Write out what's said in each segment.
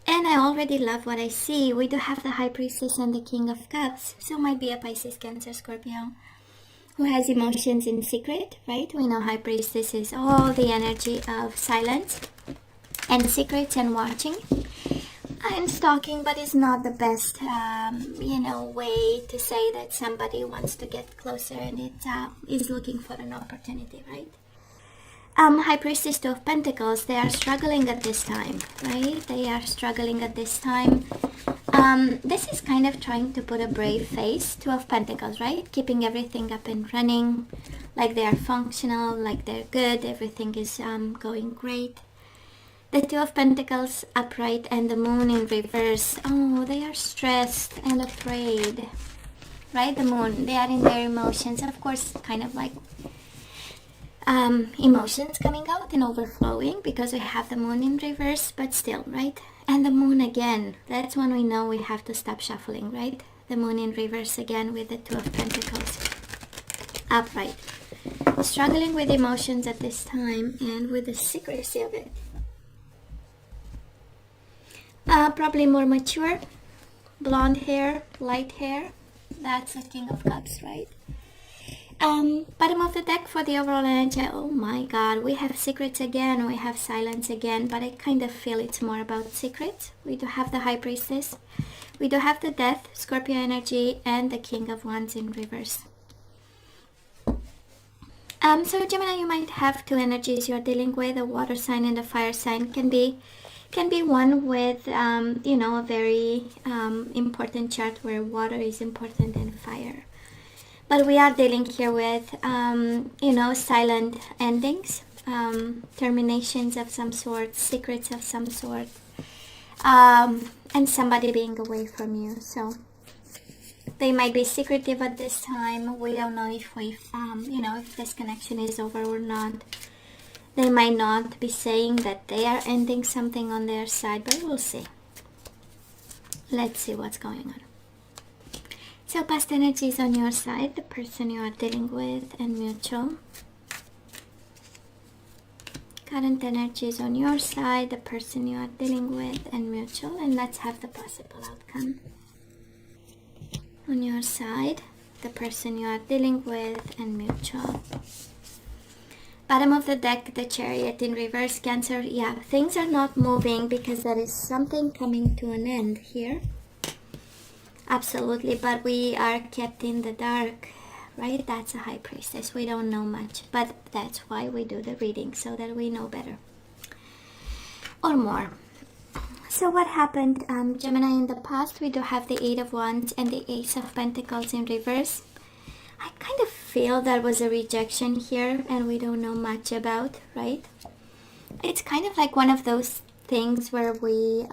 And I already love what I see. We do have the High Priestess and the King of Cups. So might be a Pisces, Cancer, Scorpio who has emotions in secret, right? We know High Priestess is all the energy of silence and secrets and watching and stalking, but it's not the best, way to say that somebody wants to get closer and it is looking for an opportunity, right? High Priestess, Two of Pentacles, they are struggling at this time, right? They are struggling at this time. This is kind of trying to put a brave face, Two of Pentacles, right? Keeping everything up and running, like they are functional, like they're good, everything is going great. The Two of Pentacles upright and the Moon in reverse. Oh, they are stressed and afraid, right? The Moon, they are in their emotions, of course, kind of like emotions coming out and overflowing because we have the Moon in reverse, but still, right? And the Moon again, that's when we know we have to stop shuffling, right? The Moon in reverse again with the Two of Pentacles upright. Struggling with emotions at this time and with the secrecy of it. Probably more mature, blonde hair, light hair. That's the King of Cups, right? Bottom of the deck for the overall energy. Oh my god, we have secrets again, we have silence again, but I kind of feel it's more about secrets. We do have the High Priestess, we do have the Death, Scorpio energy, and the King of Wands in reverse. So Gemini, you might have two energies you're dealing with. A water sign and a fire sign can be one with a very important chart where water is important and fire. But we are dealing here with, silent endings, terminations of some sort, secrets of some sort, and somebody being away from you. So they might be secretive at this time. We don't know if if this connection is over or not. They might not be saying that they are ending something on their side, but we'll see. Let's see what's going on. So past energies on your side, the person you are dealing with, and mutual. Current energies on your side, the person you are dealing with, and mutual. And let's have the possible outcome. On your side, the person you are dealing with, and mutual. Bottom of the deck, the Chariot in reverse, Cancer. Yeah, things are not moving because there is something coming to an end here. Absolutely, but we are kept in the dark, right? That's a High Priestess. We don't know much, but that's why we do the reading, so that we know better or more. So what happened, Gemini, in the past? We do have the Eight of Wands and the Ace of Pentacles in reverse. I kind of feel there was a rejection here and we don't know much about, right? It's kind of like one of those things where we,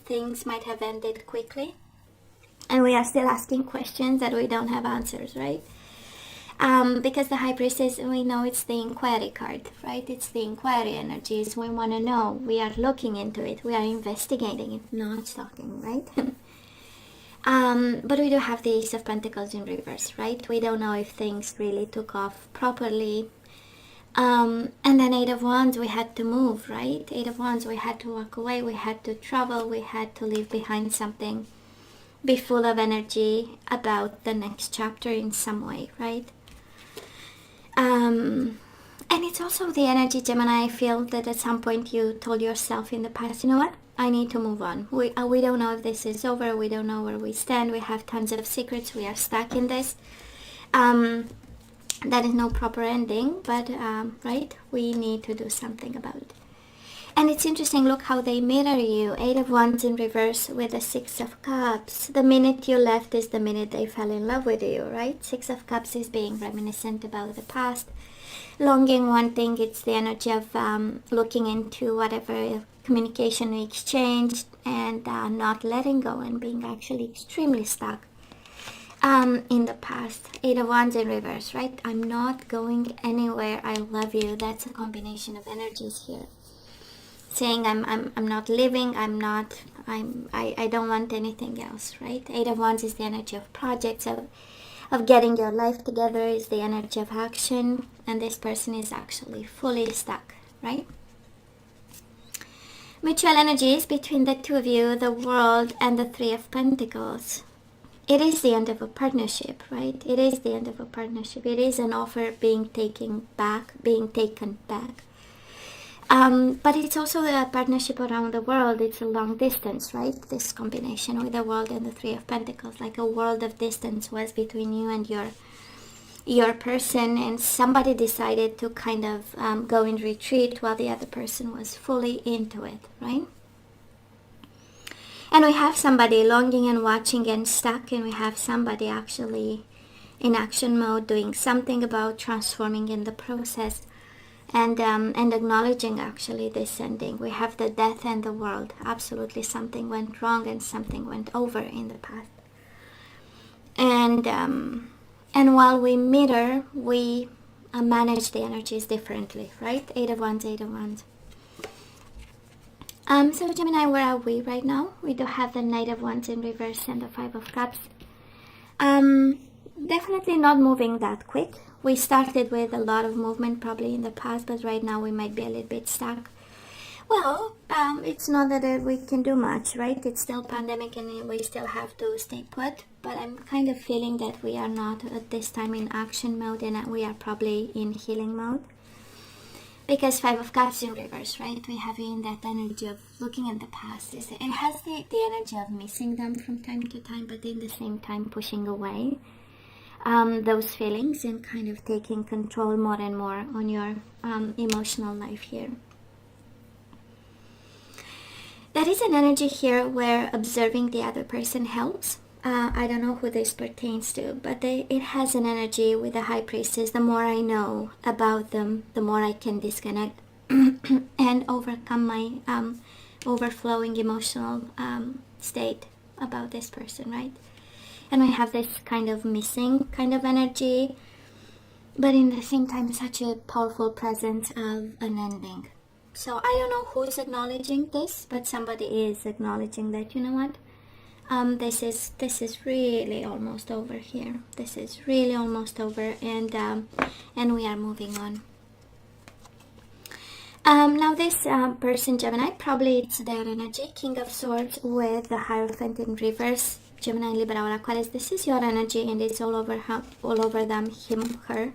things might have ended quickly. And we are still asking questions that we don't have answers, right? Because the High Priestess, we know it's the inquiry card, right? It's the inquiry energies. We want to know. We are looking into it. We are investigating it, not stalking, right? But we do have the Ace of Pentacles in reverse, right? We don't know if things really took off properly. And then Eight of Wands, we had to move, right? Eight of Wands, we had to walk away. We had to travel. We had to leave behind something. Be full of energy about the next chapter in some way, right? And it's also the energy, Gemini, I feel that at some point you told yourself in the past, you know what, I need to move on. We don't know if this is over. We don't know where we stand. We have tons of secrets. We are stuck in this. That is no proper ending, but right, we need to do something about it. And it's interesting, look how they mirror you. Eight of Wands in reverse with the Six of Cups. The minute you left is the minute they fell in love with you, right? Six of Cups is being reminiscent about the past. Longing, wanting, it's the energy of looking into whatever communication we exchanged and not letting go and being actually extremely stuck in the past. Eight of Wands in reverse, right? I'm not going anywhere. I love you. That's a combination of energies here. Saying I'm not living, I don't want anything else, right? Eight of Wands is the energy of projects, of getting your life together, is the energy of action, and this person is actually fully stuck, right? Mutual energies between the two of you, the World and the Three of Pentacles. It is the end of a partnership, right? It is the end of a partnership. It is an offer being taken back. But it's also a partnership around the world. It's a long distance, right? This combination with the World and the Three of Pentacles, like a world of distance was between you and your person, and somebody decided to kind of go in retreat while the other person was fully into it, right? And we have somebody longing and watching and stuck, and we have somebody actually in action mode, doing something about transforming in the process, and acknowledging actually this ending. We have the Death and the World. Absolutely, something went wrong and something went over in the past. And while we mirror, we manage the energies differently, right? Eight of Wands, Eight of Wands. So Gemini, where are we right now? We do have the Knight of Wands in reverse and the Five of Cups. Definitely not moving that quick. We started with a lot of movement probably in the past, but right now we might be a little bit stuck. Well, it's not that we can do much, right? It's still pandemic and we still have to stay put, but I'm kind of feeling that we are not at this time in action mode, and we are probably in healing mode. Because Five of Cups in reverse, right? We have in that energy of looking at the past. It has the energy of missing them from time to time, but in the same time pushing away those feelings and kind of taking control more and more on your emotional life here. There is an energy here where observing the other person helps. I don't know who this pertains to, but it has an energy with the High Priestess. The more I know about them, the more I can disconnect and overcome my overflowing emotional state about this person, right? And we have this kind of missing kind of energy, but in the same time such a powerful presence of an ending. So I don't know who's acknowledging this, but somebody is acknowledging that, you know what? This is really almost over here. This is really almost over, and we are moving on. Now this person, Gemini, probably it's their energy, King of Swords with the Hierophant in reverse. Gemini, Libra, or Aquarius. This is your energy, and it's all over them, him, her,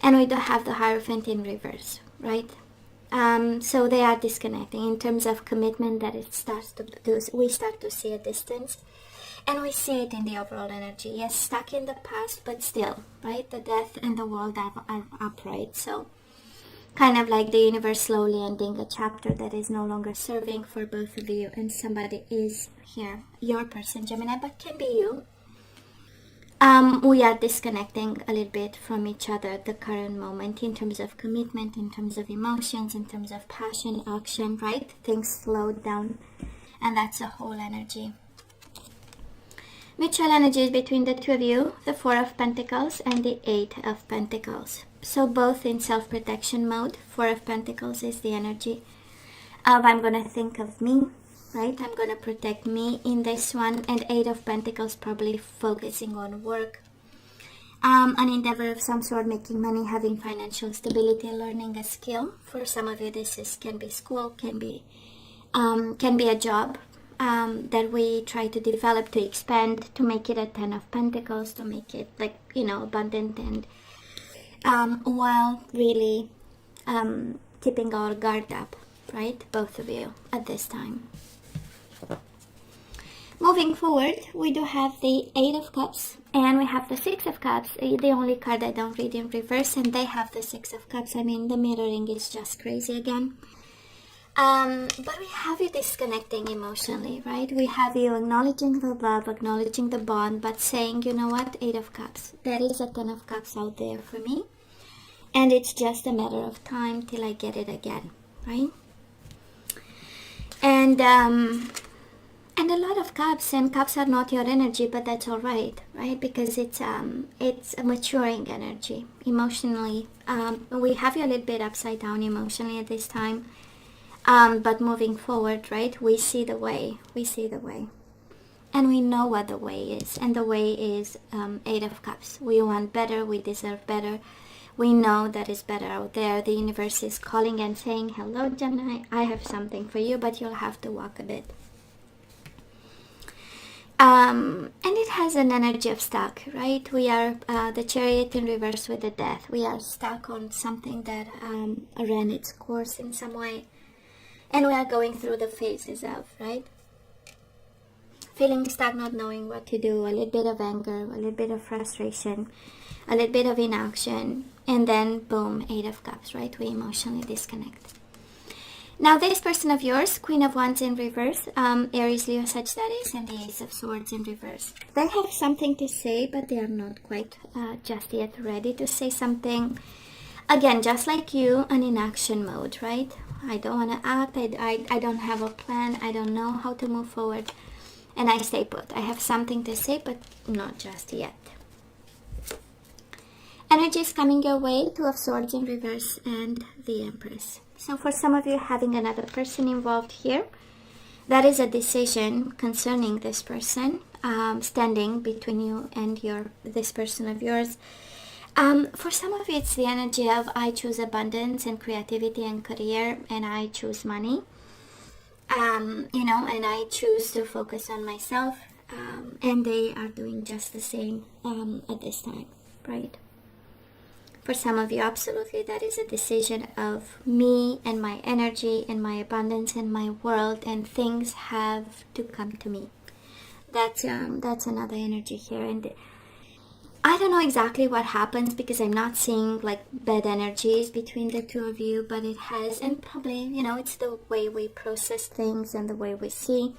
and we do have the Hierophant in reverse, right? So they are disconnecting in terms of commitment. That it starts to do, we start to see a distance, and we see it in the overall energy. Yes, stuck in the past, but still, right? The Death and the World are upright. So kind of like the universe slowly ending a chapter that is no longer serving for both of you, and somebody is here, your person, Gemini, but can be you. We are disconnecting a little bit from each other at the current moment in terms of commitment, in terms of emotions, in terms of passion, action, right? Things slowed down, and that's a whole energy. Mutual energies between the two of you, the Four of Pentacles and the Eight of Pentacles. So both in self-protection mode. Four of Pentacles is the energy of I'm going to think of me, right? I'm going to protect me in this one. And Eight of Pentacles probably focusing on work, an endeavor of some sort, making money, having financial stability, learning a skill. For some of you, this can be school, can be a job that we try to develop, to expand, to make it a Ten of Pentacles, to make it like, abundant, and while really keeping our guard up, right? Both of you at this time. Moving forward, we do have the Eight of Cups and we have the Six of Cups, the only card I don't read in reverse, and they have the Six of Cups. I mean, the mirroring is just crazy again. But we have you disconnecting emotionally, right? We have you acknowledging the love, acknowledging the bond, but saying, you know what, Eight of Cups, there is a Ten of Cups out there for me, and it's just a matter of time till I get it again, right? And a lot of cups, and cups are not your energy, but that's all right, right? Because it's a maturing energy emotionally. We have you a little bit upside down emotionally at this time, but moving forward, right? We see the way, and we know what the way is, and the way is Eight of Cups. We want better, we deserve better. We know that is better out there. The universe is calling and saying, hello Gemini, I have something for you, but you'll have to walk a bit. And it has an energy of stuck, right? We are the Chariot in reverse with the Death. We are stuck on something that ran its course in some way. And we are going through the phases of, right? Feeling stuck, not knowing what to do, a little bit of anger, a little bit of frustration, a little bit of inaction, and then boom, 8 of Cups, right? We emotionally disconnect. Now this person of yours, Queen of Wands in reverse, Aries, Leo, Sagittarius, and the Ace of Swords in reverse. They have something to say, but they are not quite just yet ready to say something. Again, just like you, an inaction mode, right? I don't want to act, I don't have a plan, I don't know how to move forward. And I stay put. I have something to say, but not just yet. Energy is coming your way, 2 of Swords in reverse and the Empress. So for some of you having another person involved here, that is a decision concerning this person, standing between you and this person of yours. For some of you, it's the energy of I choose abundance and creativity and career, and I choose money. And I choose to focus on myself, and they are doing just the same at this time, right? For some of you, absolutely, that is a decision of me and my energy and my abundance and my world, and things have to come to me. That's another energy here, and I don't know exactly what happens because I'm not seeing like bad energies between the two of you, but it has, and probably, it's the way we process things and the way we see.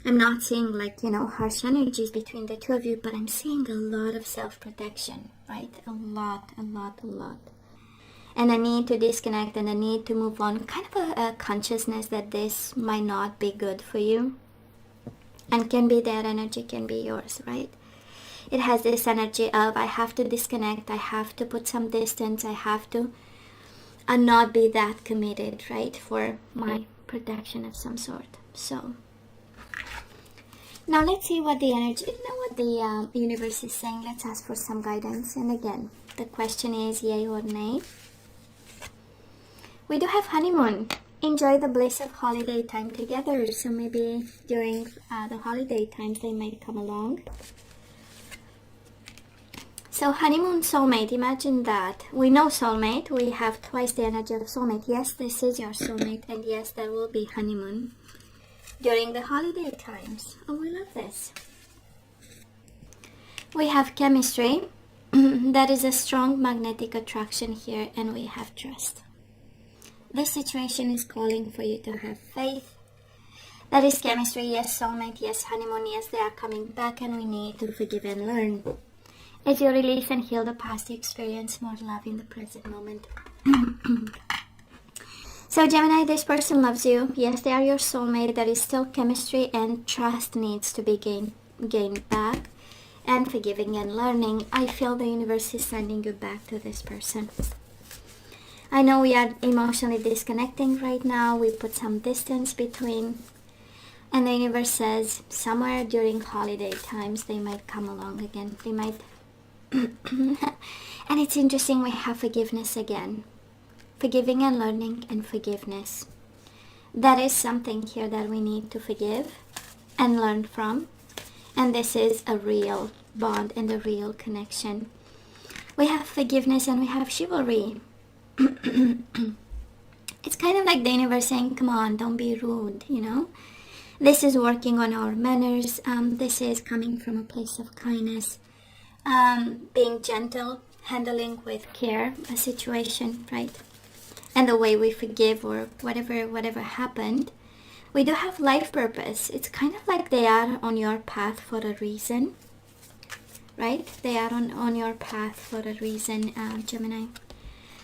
I'm not seeing like, harsh energies between the two of you, but I'm seeing a lot of self-protection, right? A lot. And a need to disconnect and a need to move on, kind of a consciousness that this might not be good for you. And can be their energy, can be yours, right? It has this energy of I have to disconnect, I have to put some distance, I have to not be that committed, right, for my protection of some sort. So now let's see what the energy, what the universe is saying. Let's ask for some guidance. And again, the question is yay or nay. We do have honeymoon. Enjoy the bliss of holiday time together. So maybe during the holiday times they might come along. So honeymoon, soulmate, imagine that. We know soulmate, we have twice the energy of soulmate. Yes, this is your soulmate, and yes, there will be honeymoon during the holiday times. Oh, we love this. We have chemistry. That is a strong magnetic attraction here, and we have trust. This situation is calling for you to have faith. That is chemistry, yes, soulmate, yes, honeymoon, yes, they are coming back, and we need to forgive and learn. As you release and heal the past, you experience more love in the present moment. So Gemini, this person loves you. Yes, they are your soulmate. There is still chemistry, and trust needs to be gained back. And forgiving and learning. I feel the universe is sending you back to this person. I know we are emotionally disconnecting right now. We put some distance between. And the universe says somewhere during holiday times they might come along again. They might... And it's interesting, we have forgiveness again. Forgiving and learning and forgiveness. That is something here that we need to forgive and learn from. And this is a real bond and a real connection. We have forgiveness and we have chivalry. It's kind of like the universe saying, come on, don't be rude, This is working on our manners. This is coming from a place of kindness. Being gentle, handling with care a situation, right? And the way we forgive or whatever happened. We do have life purpose. It's kind of like they are on your path for a reason, right? They are on your path for a reason, Gemini.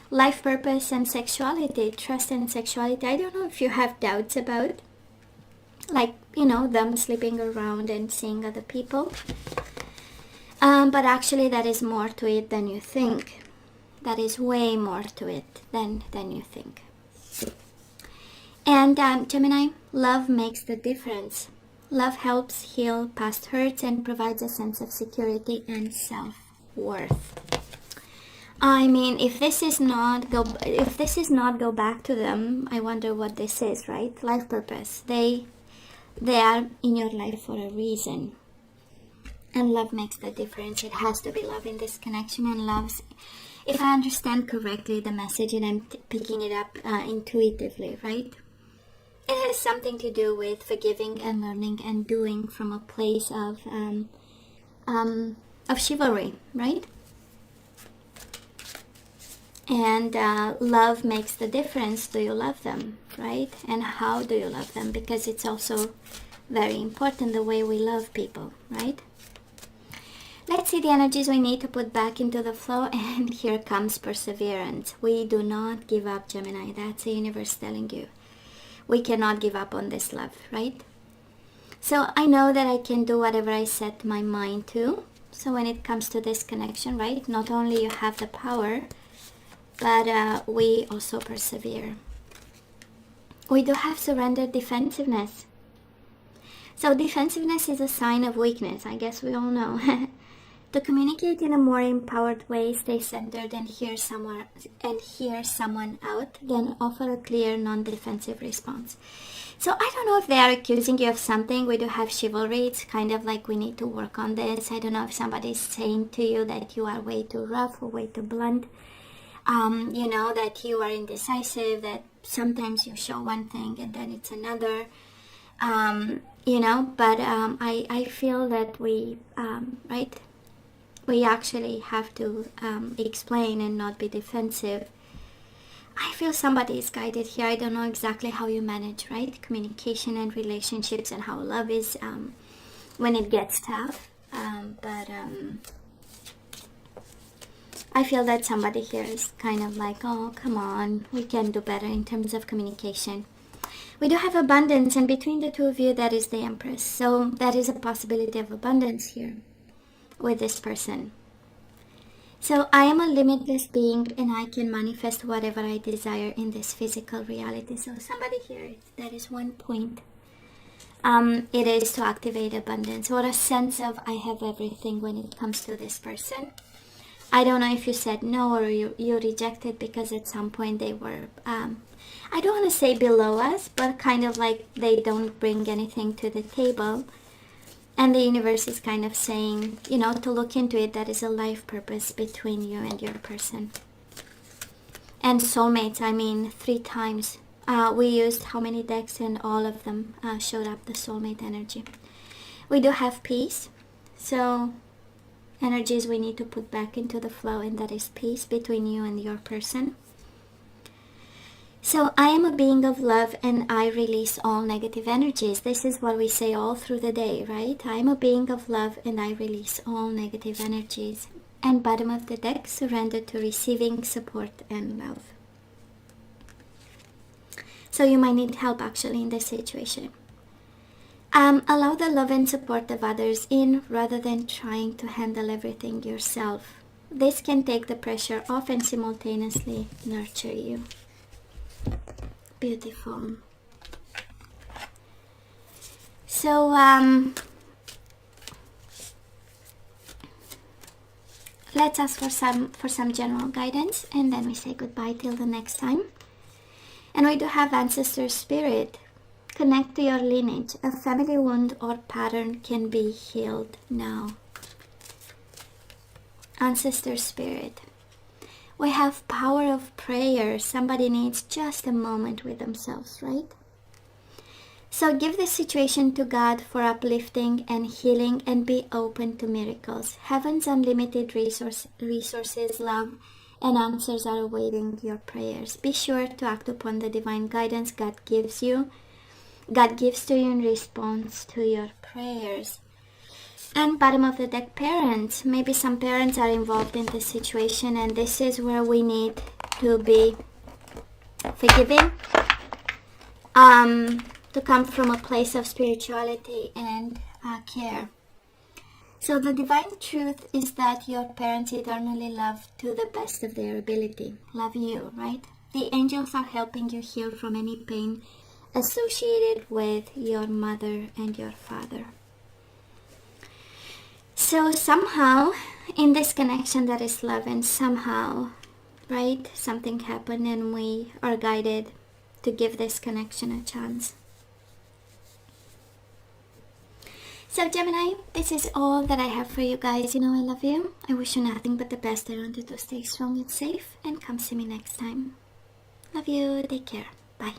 Life purpose and sexuality, trust and sexuality. I don't know if you have doubts about, like, them sleeping around and seeing other people. But actually that is more to it than you think. That is way more to it than you think. And Gemini, love makes the difference. Love helps heal past hurts and provides a sense of security and self-worth. I mean, if this is not go back to them, I wonder what this is, right? Life purpose. They are in your life for a reason. And love makes the difference. It has to be love in this connection, and love's, if I understand correctly the message and I'm picking it up intuitively, right? It has something to do with forgiving and learning and doing from a place of chivalry, right? And love makes the difference. Do you love them, right? And how do you love them? Because it's also very important the way we love people, right? Let's see the energies we need to put back into the flow. And here comes perseverance. We do not give up, Gemini. That's the universe telling you. We cannot give up on this love, right? So I know that I can do whatever I set my mind to. So when it comes to this connection, right? Not only you have the power, but we also persevere. We do have surrendered defensiveness. So defensiveness is a sign of weakness. I guess we all know. To communicate in a more empowered way, stay centered and hear someone out, then offer a clear, non-defensive response. So I don't know if they are accusing you of something. We do have chivalry. It's kind of like we need to work on this. I don't know if somebody is saying to you that you are way too rough or way too blunt. You know, that you are indecisive, that sometimes you show one thing and then it's another. You know, but I feel that we, right? We actually have to explain and not be defensive. I feel somebody is guided here. I don't know exactly how you manage, right? Communication and relationships and how love is when it gets tough. But I feel that somebody here is kind of like, oh, come on, we can do better in terms of communication. We do have abundance, and between the two of you, that is the Empress. So that is a possibility of abundance here with this person. So I am a limitless being and I can manifest whatever I desire in this physical reality. So somebody here, that is one point. It is to activate abundance or a sense of I have everything when it comes to this person. I don't know if you said no or you rejected because at some point they were, I don't want to say below us, but kind of like they don't bring anything to the table. And the universe is kind of saying, you know, to look into it, that is a life purpose between you and your person. And soulmates, I mean, 3 times. We used how many decks and all of them showed up the soulmate energy. We do have peace. So energies we need to put back into the flow, and that is peace between you and your person. So I am a being of love and I release all negative energies. This is what we say all through the day, right? I am a being of love and I release all negative energies. And bottom of the deck, surrender to receiving support and love. So you might need help actually in this situation. Allow the love and support of others in rather than trying to handle everything yourself. This can take the pressure off and simultaneously nurture you. Beautiful. So let's ask for some general guidance, and then we say goodbye till the next time. And we do have ancestor spirit. Connect to your lineage. A family wound or pattern can be healed now. Ancestor spirit. We have power of prayer. Somebody needs just a moment with themselves, right? So give this situation to God for uplifting and healing, and be open to miracles. Heaven's unlimited resources, love, and answers are awaiting your prayers. Be sure to act upon the divine guidance God gives to you in response to your prayers. And bottom of the deck, parents. Maybe some parents are involved in this situation, and this is where we need to be forgiving, to come from a place of spirituality and care. So the divine truth is that your parents eternally love to the best of their ability. Love you, right? The angels are helping you heal from any pain associated with your mother and your father. So somehow in this connection that is love, and somehow, right, something happened and we are guided to give this connection a chance. So Gemini, this is all that I have for you guys. You know I love you. I wish you nothing but the best. I want you to stay strong and safe, and come see me next time. Love you. Take care. Bye.